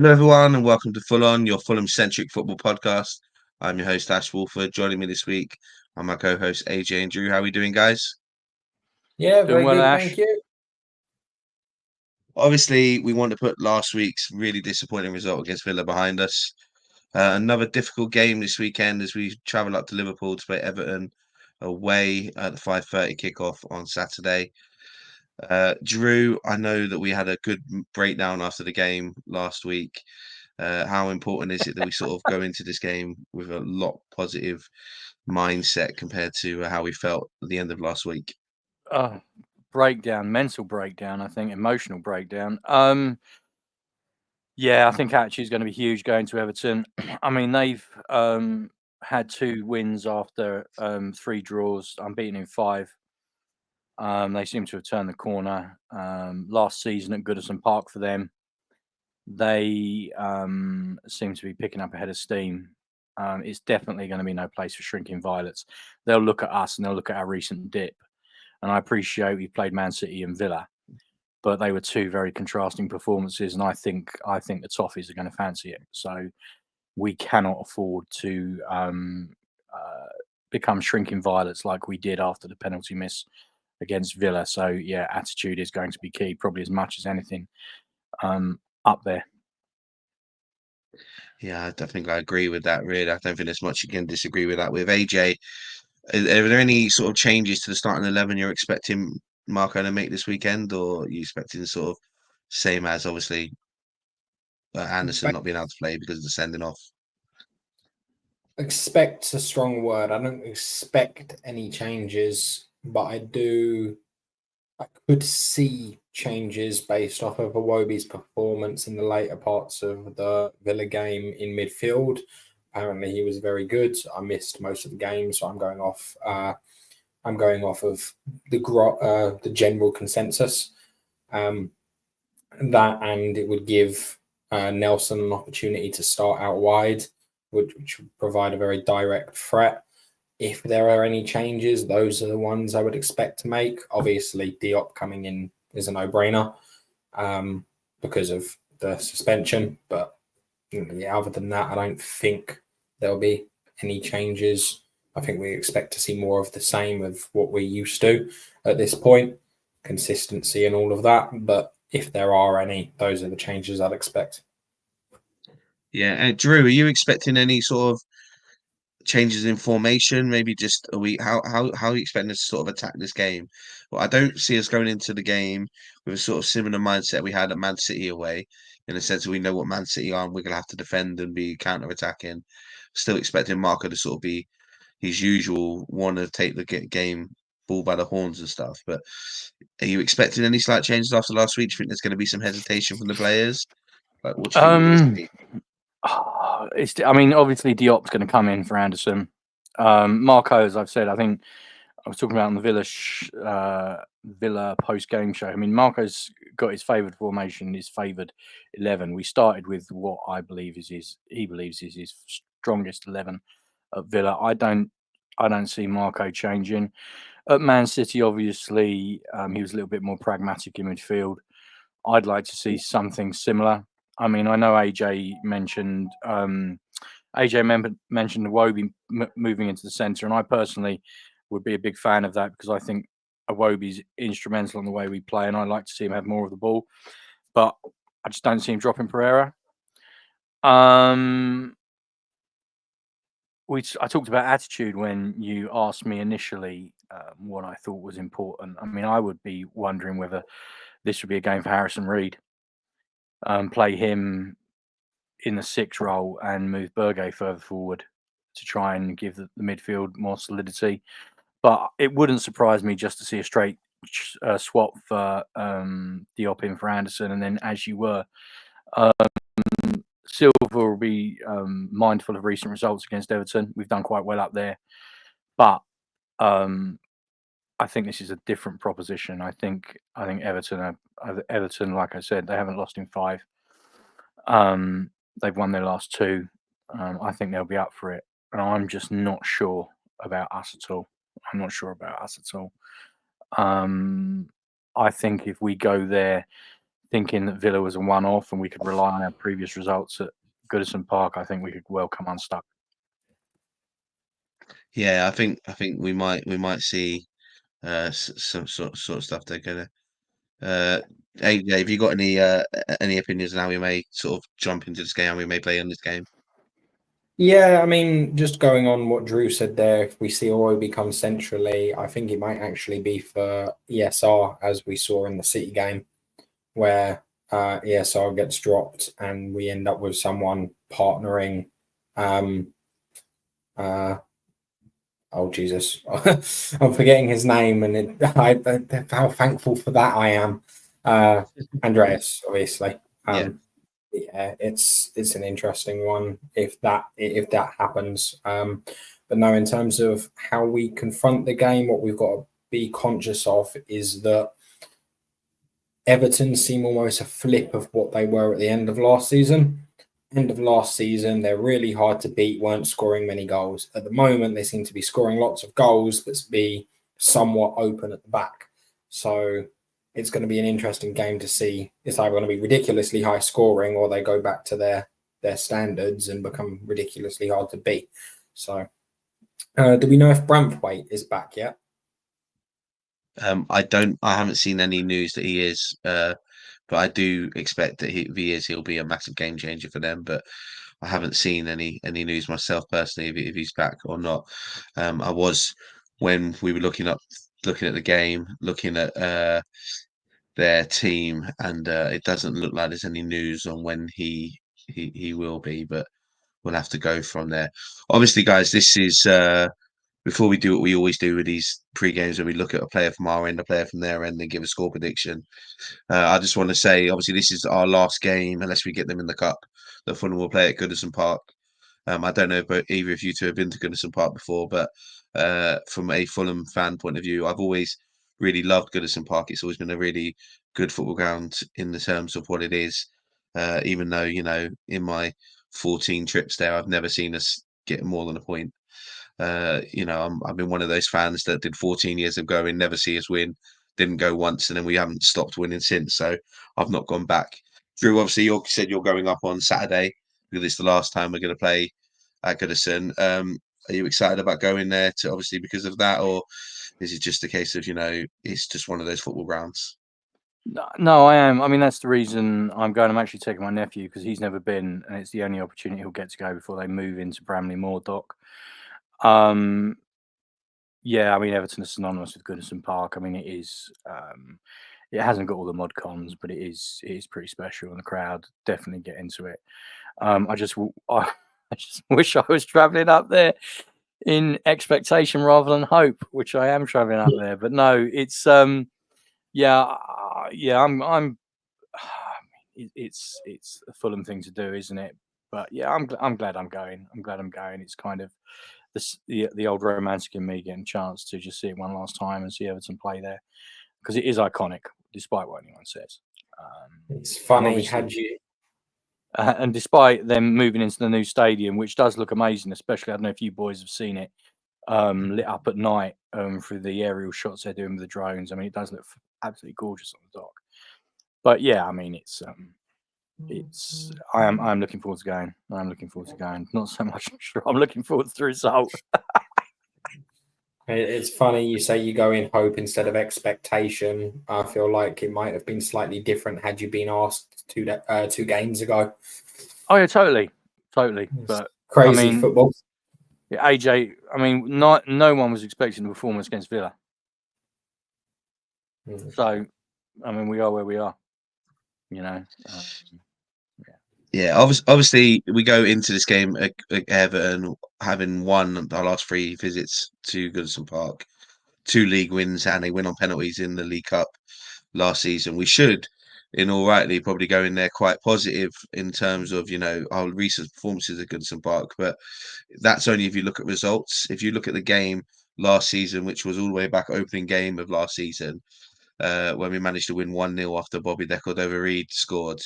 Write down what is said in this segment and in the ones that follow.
Hello, everyone, and welcome to Full-on, your Fulham-centric football podcast. I'm your host, Ash Woolford. Joining me this week are my co-hosts, AJ and Drew. How are we doing, guys? Yeah, Doing very well, good, Ash. thank you. Obviously, we want to put last week's really disappointing result against Villa behind us. Another difficult game this weekend as we travel up to Liverpool to play Everton away at the 5:30 kickoff on Saturday. Drew, I know that we had a good breakdown after the game last week. How important is it that we sort of go into this game with a lot positive mindset compared to how we felt at the end of last week? Mental breakdown, I think, emotional breakdown. Yeah, I think actually is going to be huge going to Everton. I mean, they've had 2 wins after 3 draws, unbeaten in 5. They seem to have turned the corner. Last season at Goodison Park for them, they seem to be picking up a head of steam. It's definitely going to be no place for shrinking violets. They'll look at us and they'll look at our recent dip. And I appreciate we played Man City and Villa, but they were 2 very contrasting performances, and I think the Toffees are going to fancy it. So we cannot afford to become shrinking violets like we did after the penalty miss against Villa. So yeah, attitude is going to be key, probably as much as anything up there. Yeah, I think I agree with that, really. I don't think there's much you can disagree with that. With AJ, are there any sort of changes to the starting 11 you're expecting Marco to make this weekend, or are you expecting sort of same as obviously Anderson not being able to play because of the sending off? Expect's a strong word. I don't expect any changes, but I could see changes based off of Iwobi's performance in the later parts of the Villa game in midfield. Apparently, he was very good. I missed most of the game, so I'm going off. I'm going off of the general consensus. That, and it would give Nelson an opportunity to start out wide, which would provide a very direct threat. If there are any changes, those are the ones I would expect to make. Obviously, Diop coming in is a no-brainer because of the suspension. But yeah, other than that, I don't think there'll be any changes. I think we expect to see more of the same of what we're used to at this point, consistency and all of that. But if there are any, those are the changes I'd expect. Yeah, and Drew, are you expecting any sort of changes in formation? Maybe just a week. How are you expecting us to sort of attack this game? Well, I don't see us going into the game with a sort of similar mindset we had at Man City away, in the sense that we know what Man City are and we're gonna have to defend and be counter-attacking. Still expecting Marco to sort of be his usual, want to take the game ball by the horns and stuff. But are you expecting any slight changes after last week? Do you think there's going to be some hesitation from the players? Like, what do you think we're going to see? I mean, obviously Diop's going to come in for Anderson. Marco, as I've said, I think I was talking about on the Villa post-game show. I mean, Marco's got his favoured formation, his favoured 11. We started with what he believes is his strongest 11 at Villa. I don't see Marco changing. At Man City, obviously, he was a little bit more pragmatic in midfield. I'd like to see something similar. I mean, I know AJ mentioned Iwobi moving into the centre, and I personally would be a big fan of that because I think Iwobi's instrumental in the way we play, and I'd like to see him have more of the ball. But I just don't see him dropping Pereira. I talked about attitude when you asked me initially what I thought was important. I mean, I would be wondering whether this would be a game for Harrison Reed. Play him in the 6 role and move Berge further forward to try and give the midfield more solidity. But it wouldn't surprise me just to see a straight swap for Diop in for Anderson. And then, as you were, Silva will be mindful of recent results against Everton. We've done quite well up there. But I think this is a different proposition. I think Everton, like I said, they haven't lost in 5. They've won their last 2. I think they'll be up for it, and I'm just not sure about us at all. I think if we go there thinking that Villa was a one-off and we could rely on our previous results at Goodison Park, I think we could well come unstuck. Yeah, I think we might see some sort of stuff they're gonna. AJ, have you got any opinions on how we may sort of jump into this game, how we may play in this game? Yeah, I mean, just going on what Drew said there, if we see Oro become centrally, I think it might actually be for ESR, as we saw in the City game, where ESR gets dropped and we end up with someone partnering. Oh Jesus, I'm forgetting his name, and how thankful for that I am. Andreas, obviously. Yeah. Yeah, it's an interesting one if that happens. But no, in terms of how we confront the game, what we've got to be conscious of is that Everton seem almost a flip of what they were at the end of last season. End of last season, they're really hard to beat, weren't scoring many goals. At the moment, they seem to be scoring lots of goals, but be somewhat open at the back. So it's going to be an interesting game to see. It's either going to be ridiculously high scoring or they go back to their standards and become ridiculously hard to beat. So do we know if Branthwaite is back yet? I haven't seen any news that he is, but I do expect that if he is, he'll be a massive game changer for them. But I haven't seen any news myself personally if he's back or not. I was when we were looking at the game, looking at their team, and it doesn't look like there's any news on when he will be, but we'll have to go from there. Obviously, guys, this is before we do what we always do with these pre-games, where we look at a player from our end, a player from their end, and give a score prediction. I just want to say, obviously, this is our last game, unless we get them in the cup, that Fulham will play at Goodison Park. I don't know if either of you two have been to Goodison Park before, but from a Fulham fan point of view, I've always really loved Goodison Park. It's always been a really good football ground in the terms of what it is. Even though, in my 14 trips there, I've never seen us get more than a point. I've been one of those fans that did 14 years of going, never see us win, didn't go once, and then we haven't stopped winning since. So I've not gone back. Drew, obviously, you said you're going up on Saturday because it's the last time we're going to play at Goodison. Are you excited about going there to obviously because of that, or is it just a case of it's just one of those football grounds? No, I am. I mean, that's the reason I'm going. I'm actually taking my nephew because he's never been, and it's the only opportunity he'll get to go before they move into Bramley Moor Dock. Yeah, I mean, Everton is synonymous with Goodison Park. I mean, it is. It hasn't got all the mod cons, but it is pretty special, and the crowd definitely get into it. I just wish I was travelling up there in expectation rather than hope, which I am travelling up there. But no, it's yeah. It's a Fulham thing to do, isn't it? But yeah, I'm glad I'm going. I'm glad I'm going. It's kind of the old romantic in me getting a chance to just see it one last time and see Everton play there because it is iconic, despite what anyone says. It's funny, had you and despite them moving into the new stadium, which does look amazing, especially I don't know if you boys have seen it, lit up at night through the aerial shots they're doing with the drones. I mean, it does look absolutely gorgeous on the dock. But yeah, I mean, I'm looking forward to going. I'm looking forward to going. Not so much sure I'm looking forward to the result. It's funny you say you go in hope instead of expectation. I feel like it might have been slightly different had you been asked 2 games ago. Oh yeah, totally. But crazy I mean, football. Yeah, AJ. I mean, no one was expecting the performance against Villa. So, I mean, we are where we are. Yeah, obviously, we go into this game at Everton having won our last 3 visits to Goodison Park, 2 league wins, and a win on penalties in the League Cup last season. We should, in all rightly, probably go in there quite positive in terms of our recent performances at Goodison Park. But that's only if you look at results. If you look at the game last season, which was all the way back opening game of last season, when we managed to win 1-0 after Bobby De Cordova-Reid scored.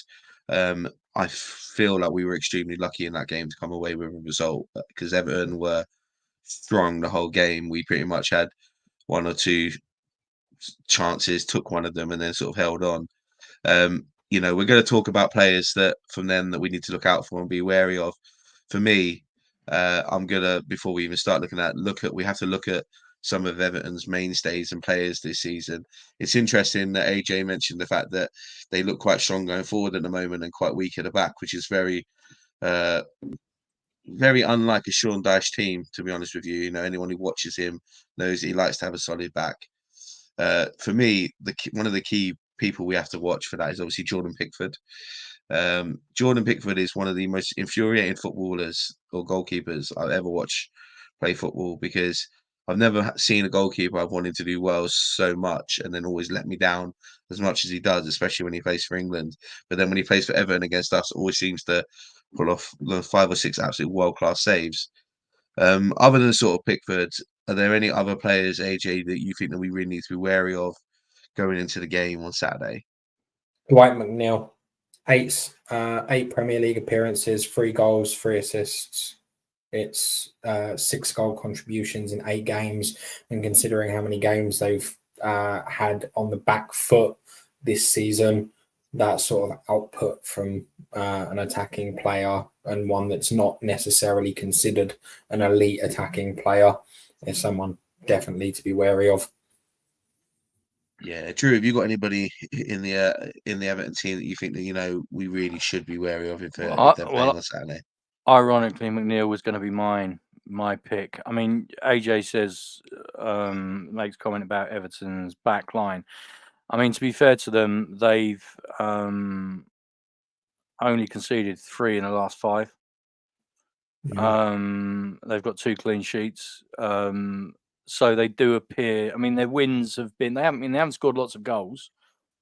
I feel like we were extremely lucky in that game to come away with a result because Everton were strong the whole game. We pretty much had 1 or 2 chances, took one of them, and then sort of held on. you know, we're going to talk about players that from them that we need to look out for and be wary of. For me, I'm gonna before we even start we have to look at some of Everton's mainstays and players this season. It's interesting that AJ mentioned the fact that they look quite strong going forward at the moment and quite weak at the back, which is uh, very unlike a Sean Dyche team, to be honest with you. You know, anyone who watches him knows he likes to have a solid back. For me, one of the key people we have to watch for that is obviously Jordan Pickford. Jordan Pickford is one of the most infuriating footballers or goalkeepers I've ever watched play football, because I've never seen a goalkeeper I've wanted to do well so much and then always let me down as much as he does, especially when he plays for England. But then when he plays for Everton against us, always seems to pull off 5 or 6 absolute world-class saves. Other than sort of Pickford, are there any other players, AJ, that you think that we really need to be wary of going into the game on Saturday? Dwight McNeil, eight Premier League appearances, 3 goals, 3 assists. It's 6 goal contributions in 8 games, and considering how many games they've had on the back foot this season, that sort of output from an attacking player, and one that's not necessarily considered an elite attacking player, is someone definitely to be wary of. Yeah, Drew, have you got anybody in the Everton team that you think that, you know, we really should be wary of if they're playing on Saturday? Ironically, McNeil was going to be my pick. I mean, AJ says makes comment about Everton's back line. I mean, to be fair to them, they've only conceded 3 in the last 5. They've got 2 clean sheets. So they do appear. I mean, their wins have been. They haven't scored lots of goals.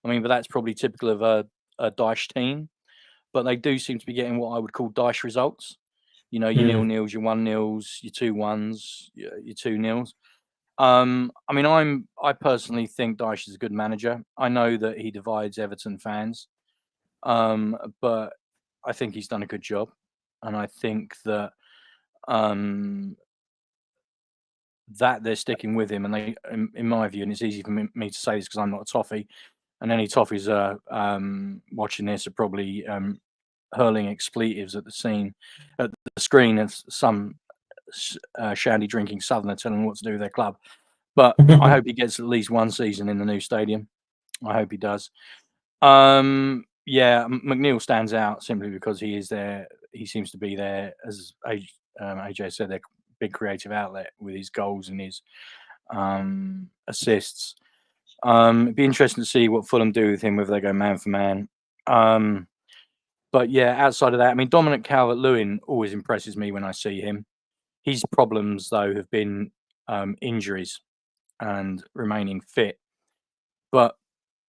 I mean, but that's probably typical of a Dyche team. But they do seem to be getting what I would call Dyche results. You know, your 0-0s, your 1-0s, your 2-1s, your 2-0s. I mean, I personally think Dyche is a good manager. I know that he divides Everton fans, but I think he's done a good job, and I think that that they're sticking with him. And they, in my view, and it's easy for me to say this because I'm not a toffee, and any toffees are watching this are probably hurling expletives at the screen of some shandy drinking southerner telling them what to do with their club. But I hope he gets at least 1 season in the new stadium. I hope he does. Yeah, McNeil stands out simply because he is there. He seems to be there, as AJ said, their big creative outlet with his goals and his assists. It'd be interesting to see what Fulham do with him, whether they go man for man. But yeah, outside of that, I mean, Dominic Calvert-Lewin always impresses me when I see him. His problems, though, have been injuries and remaining fit. But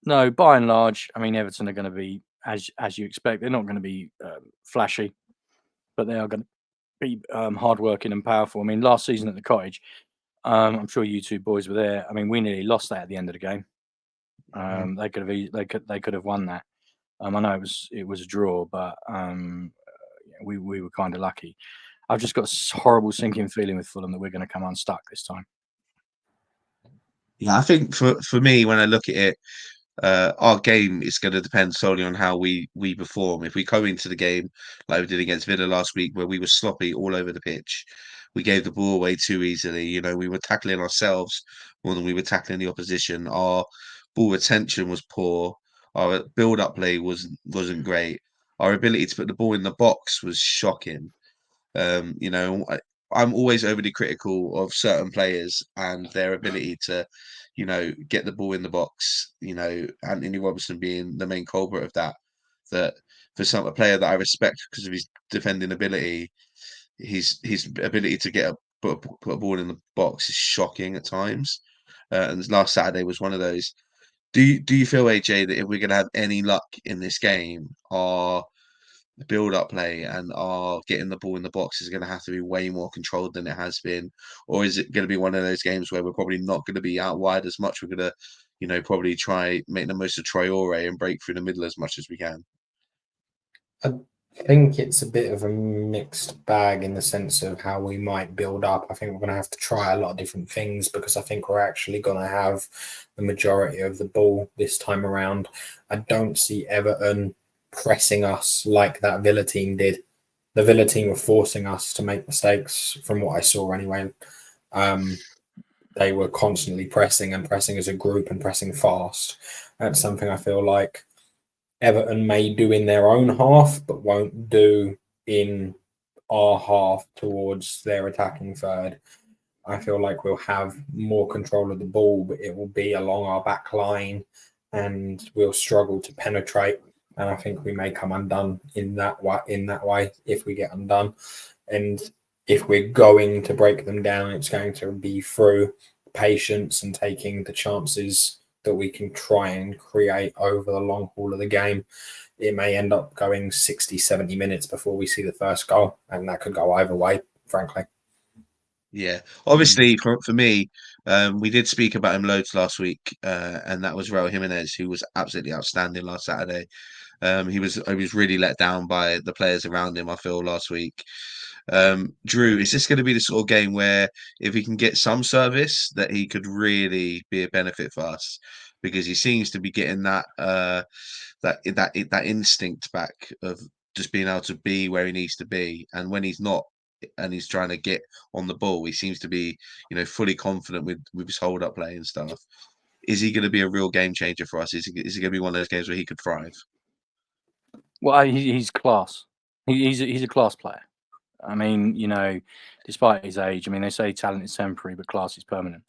no, by and large, I mean, Everton are going to be, as you expect, they're not going to be flashy, but they are going to be hardworking and powerful. I mean, last season at the Cottage, I'm sure you two boys were there. I mean, we nearly lost that at the end of the game. They could have won that. I know it was a draw, but we were kind of lucky. I've just got a horrible sinking feeling with Fulham that we're going to come unstuck this time. Yeah, I think for me, when I look at it, our game is going to depend solely on how we perform. If we go into the game like we did against Villa last week, where we were sloppy all over the pitch, we gave the ball away too easily. You know, we were tackling ourselves more than we were tackling the opposition. Our ball retention was poor. Our build-up play wasn't great. Our ability to put the ball in the box was shocking. You know, I'm always overly critical of certain players and their ability to, you know, get the ball in the box. You know, Anthony Robinson being the main culprit of that. That for a player that I respect because of his defending ability, his ability to put a ball in the box is shocking at times. And last Saturday was one of those. Do you feel, AJ, that if we're going to have any luck in this game, our build-up play and our getting the ball in the box is going to have to be way more controlled than it has been? Or is it going to be one of those games where we're probably not going to be out wide as much? We're going to, you know, probably try make the most of Traore and break through the middle as much as we can. I think it's a bit of a mixed bag in the sense of how we might build up. I think we're going to have to try a lot of different things because I think we're actually going to have the majority of the ball this time around. I don't see Everton pressing us like that Villa team did. The Villa team were forcing us to make mistakes from what I saw anyway. They were constantly pressing and pressing as a group and pressing fast. That's something I feel like Everton may do in their own half, but won't do in our half towards their attacking third. I feel like we'll have more control of the ball, but it will be along our back line and we'll struggle to penetrate. And I think we may come undone in that way if we get undone. And if we're going to break them down, it's going to be through patience and taking the chances that we can try and create over the long haul of the game. It may end up going 60, 70 minutes before we see the first goal, and that could go either way, frankly. Yeah, obviously for me, we did speak about him loads last week, and that was Raul Jimenez, who was absolutely outstanding last Saturday. He was really let down by the players around him, I feel, last week. Drew, is this going to be the sort of game where if he can get some service, that he could really be a benefit for us? Because he seems to be getting that instinct back of just being able to be where he needs to be, and when he's not and he's trying to get on the ball, he seems to be, fully confident with his hold up play and stuff. Is he going to be a real game changer for us? Is he going to be one of those games where he could thrive? Well, he's class. He's a class player. I mean, despite his age, I mean, they say talent is temporary, but class is permanent.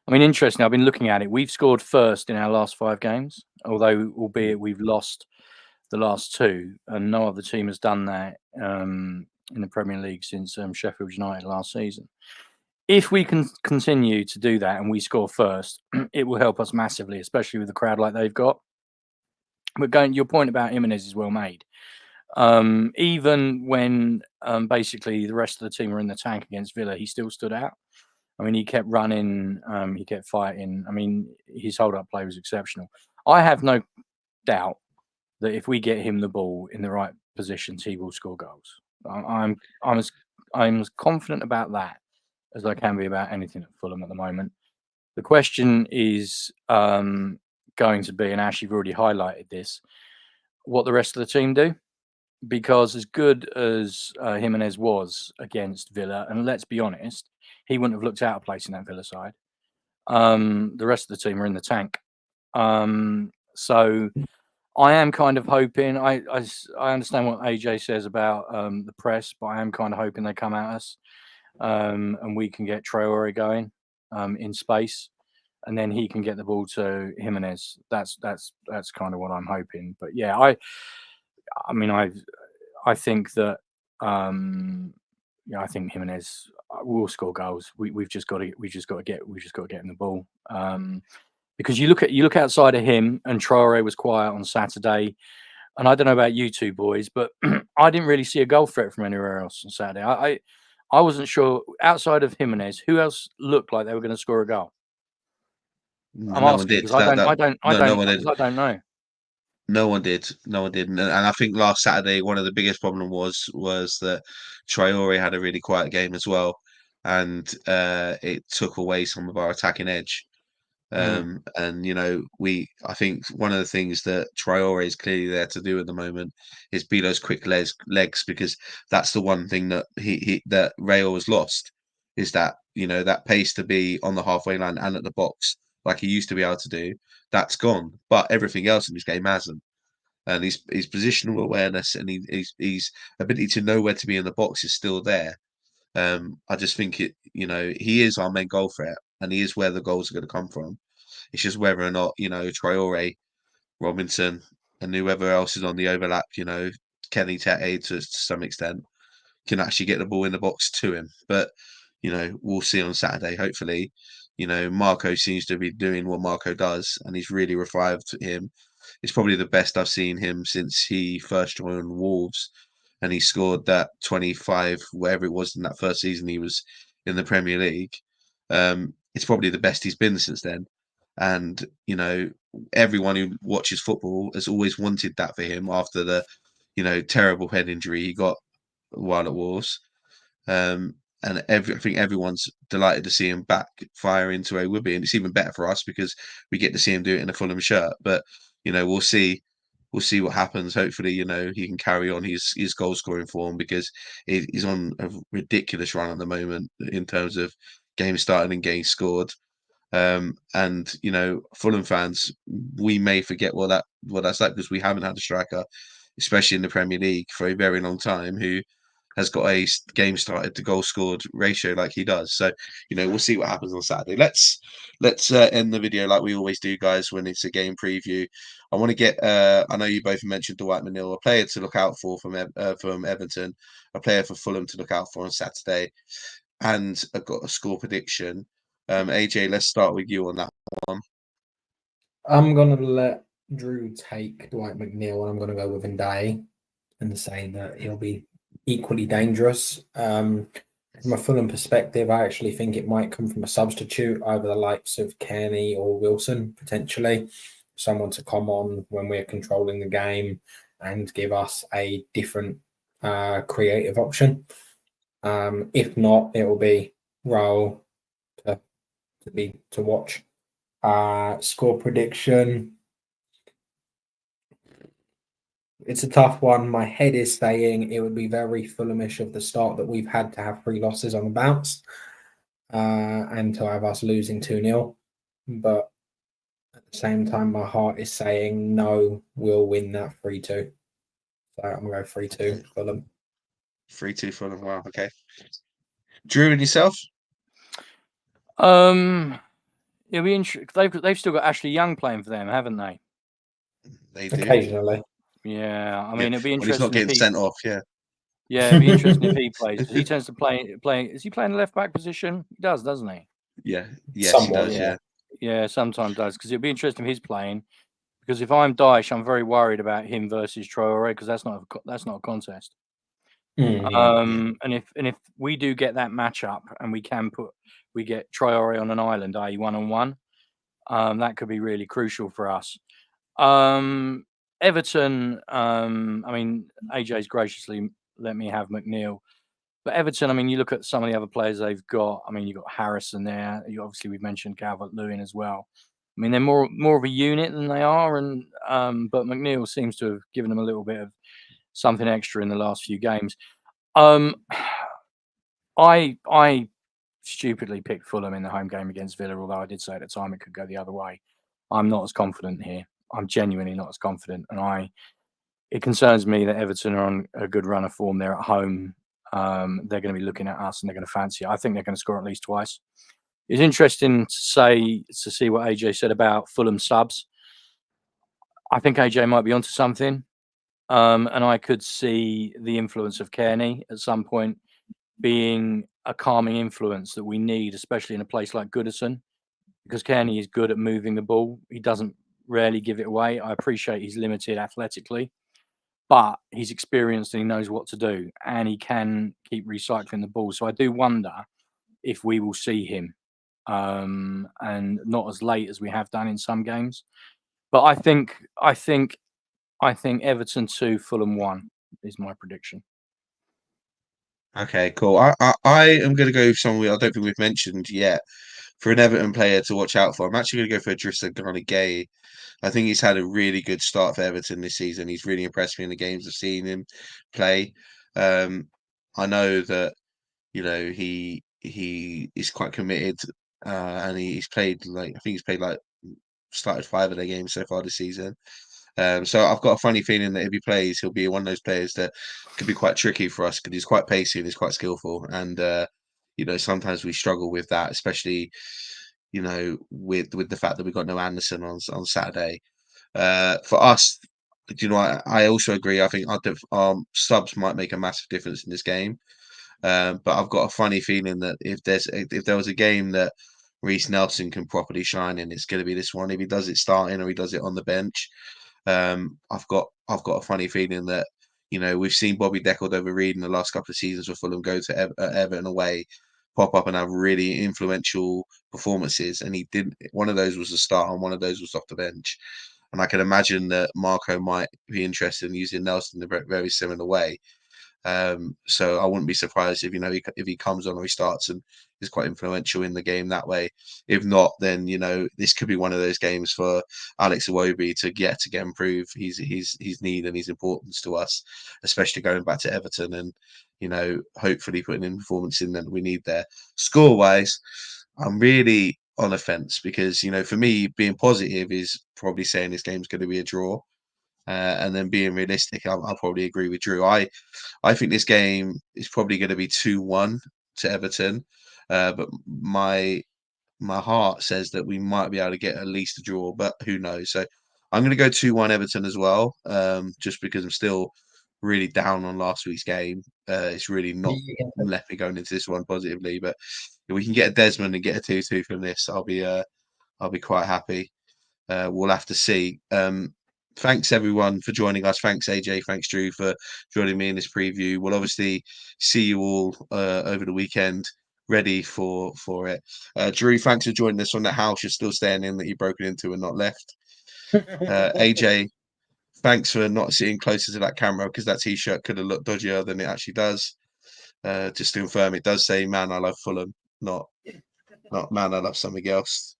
I mean, interesting. I've been looking at it. We've scored first in our last 5 games, although albeit we've lost the last 2, and no other team has done that in the Premier League since Sheffield United last season. If we can continue to do that and we score first, it will help us massively, especially with the crowd like they've got. But your point about Jimenez is well made. Even when basically the rest of the team were in the tank against Villa, he still stood out. I mean, he kept running, he kept fighting. I mean, his hold-up play was exceptional. I have no doubt that if we get him the ball in the right positions, he will score goals. I'm as confident about that as I can be about anything at Fulham at the moment. The question is going to be, and Ash, you've already highlighted this, what the rest of the team do. Because as good as Jimenez was against Villa, and let's be honest, he wouldn't have looked out of place in that Villa side. The rest of the team are in the tank. So I am kind of hoping. I understand what AJ says about the press, but I am kind of hoping they come at us and we can get Traore going in space, and then he can get the ball to Jimenez. That's kind of what I'm hoping. But yeah, I mean, I think that I think Jimenez will score goals. We've just got to get him the ball. Because you look outside of him, and Traore was quiet on Saturday, and I don't know about you two boys, but I didn't really see a goal threat from anywhere else on Saturday. I wasn't sure outside of Jimenez who else looked like they were going to score a goal. I'm No one asking did. because I don't know. No one did. No one did. And I think last Saturday, one of the biggest problem was that Traore had a really quiet game as well, and it took away some of our attacking edge. And I think one of the things that Traore is clearly there to do at the moment is be those quick legs, because that's the one thing that that Rayo has lost, is that that pace to be on the halfway line and at the box like he used to be able to do. That's gone, but everything else in this game hasn't. And his positional awareness and his ability to know where to be in the box is still there. I just think he is our main goal threat, and he is where the goals are going to come from. It's just whether or not, Traore, Robinson, and whoever else is on the overlap, Kenny Tete to some extent, can actually get the ball in the box to him. But, we'll see on Saturday. Hopefully, Marco seems to be doing what Marco does, and he's really revived him. It's probably the best I've seen him since he first joined Wolves, and he scored that 25, whatever it was in that first season he was in the Premier League. It's probably the best he's been since then. And, everyone who watches football has always wanted that for him after the terrible head injury he got while at Wolves. And I think everyone's delighted to see him back fire into a Woodby, and it's even better for us because we get to see him do it in a Fulham shirt. But we'll see. We'll see what happens. Hopefully, he can carry on his goal scoring form because he's on a ridiculous run at the moment in terms of games started and games scored. And Fulham fans, we may forget what that's like because we haven't had a striker, especially in the Premier League, for a very long time, who has got a game started to goal scored ratio like he does. So we'll see what happens on Saturday. Let's end the video like we always do, guys, when it's a game preview. I want to get. I know you both mentioned Dwight McNeil, a player to look out for from Everton, a player for Fulham to look out for on Saturday, and I've got a score prediction. AJ, let's start with you on that one. I'm going to let Drew take Dwight McNeil, and I'm going to go with Ndiaye and say that he'll be equally dangerous. From a Fulham perspective, I actually think it might come from a substitute, either the likes of Kearney or Wilson, potentially. Someone to come on when we're controlling the game and give us a different creative option. If not, it will be Raul to watch. Score prediction. It's a tough one. My head is saying it would be very Fulhamish of the start that we've had to have 3 losses on the bounce and to have us losing 2-0. But at the same time, my heart is saying no, we'll win that 3-2. So I'm going to go 3-2 Fulham. 3-2 Fulham. Wow. Okay. Drew and yourself? It'll be interesting. They've still got Ashley Young playing for them, haven't they? They do. Occasionally. Yeah, I mean, it'll be interesting. When he's not getting sent off, yeah. Yeah, it'll be interesting if he plays. He tends to play. Is he playing the left back position? He does, doesn't he? Yeah. Yes, Somewhat, he does. Yeah. Yeah, sometimes does, because it'll be interesting if he's playing. Because if I'm Dyche, I'm very worried about him versus Traore because that's not a contest. And if we do get that matchup and we get Traore on an island, i.e. 1-on-1, that could be really crucial for us. Everton, I mean, AJ's graciously let me have McNeil. But Everton, I mean, you look at some of the other players they've got. I mean, you've got Harrison there. Obviously, we've mentioned Calvert-Lewin as well. I mean, they're more of a unit than they are, and but McNeil seems to have given them a little bit of something extra in the last few games. I stupidly picked Fulham in the home game against Villa, although I did say at the time it could go the other way. I'm not as confident here. I'm genuinely not as confident, and it concerns me that Everton are on a good run of form. They're at home. They're going to be looking at us and they're going to fancy it. I think they're going to score at least twice. It's interesting to see what AJ said about Fulham subs. I think AJ might be onto something. And I could see the influence of Kearney at some point being a calming influence that we need, especially in a place like Goodison, because Kearney is good at moving the ball. He doesn't rarely give it away. I appreciate he's limited athletically, but he's experienced and he knows what to do, and he can keep recycling the ball. So I do wonder if we will see him, and not as late as we have done in some games. But I think Everton 2, Fulham 1 is my prediction. Okay, cool. I am going to go with someone I don't think we've mentioned yet for an Everton player to watch out for. I'm actually going to go for Idrissa Gana Gueye. I think he's had a really good start for Everton this season. He's really impressed me in the games I've seen him play. I know that he is quite committed, and he's played started 5 of their games so far this season. So I've got a funny feeling that if he plays, he'll be one of those players that could be quite tricky for us because he's quite pacey and he's quite skillful. And sometimes we struggle with that, especially with the fact that we've got no Anderson on Saturday. For us, I also agree. I think our subs might make a massive difference in this game. But I've got a funny feeling that if there was a game that Reece Nelson can properly shine in, it's going to be this one. If he does it starting or he does it on the bench, I've got a funny feeling that we've seen Bobby Decordova-Reid in the last couple of seasons with Fulham go to Everton away, pop up and have really influential performances, and he didn't. One of those was the start, and one of those was off the bench. and I can imagine that Marco might be interested in using Nelson in a very similar way. So I wouldn't be surprised if if he comes on or he starts and is quite influential in the game that way. If not, then this could be one of those games for Alex Iwobi to get improve his need and his importance to us, especially going back to Everton and hopefully putting in performance in that we need there. Score wise, I'm really on the fence because for me being positive is probably saying this game's going to be a draw. And then being realistic, I'll probably agree with Drew. I think this game is probably going to be 2-1 to Everton, but my heart says that we might be able to get at least a draw, but who knows? So I'm going to go 2-1 Everton as well, just because I'm still really down on last week's game. It's really not left me going into this one positively, but if we can get a Desmond and get a 2-2 from this, I'll be quite happy. We'll have to see. Thanks everyone for joining us. Thanks AJ, thanks Drew for joining me in this preview. We'll obviously see you all over the weekend, ready for it. Drew, thanks for joining us on that house you're still staying in that you've broken into and not left. AJ, thanks for not sitting closer to that camera because that t-shirt could have looked dodgier than it actually does. Just to confirm, it does say "Man, I love Fulham," not "Man, I love something else."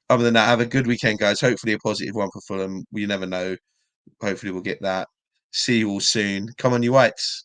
Other than that, have a good weekend, guys. Hopefully a positive one for Fulham. You never know. Hopefully we'll get that. See you all soon. Come on, you Whites.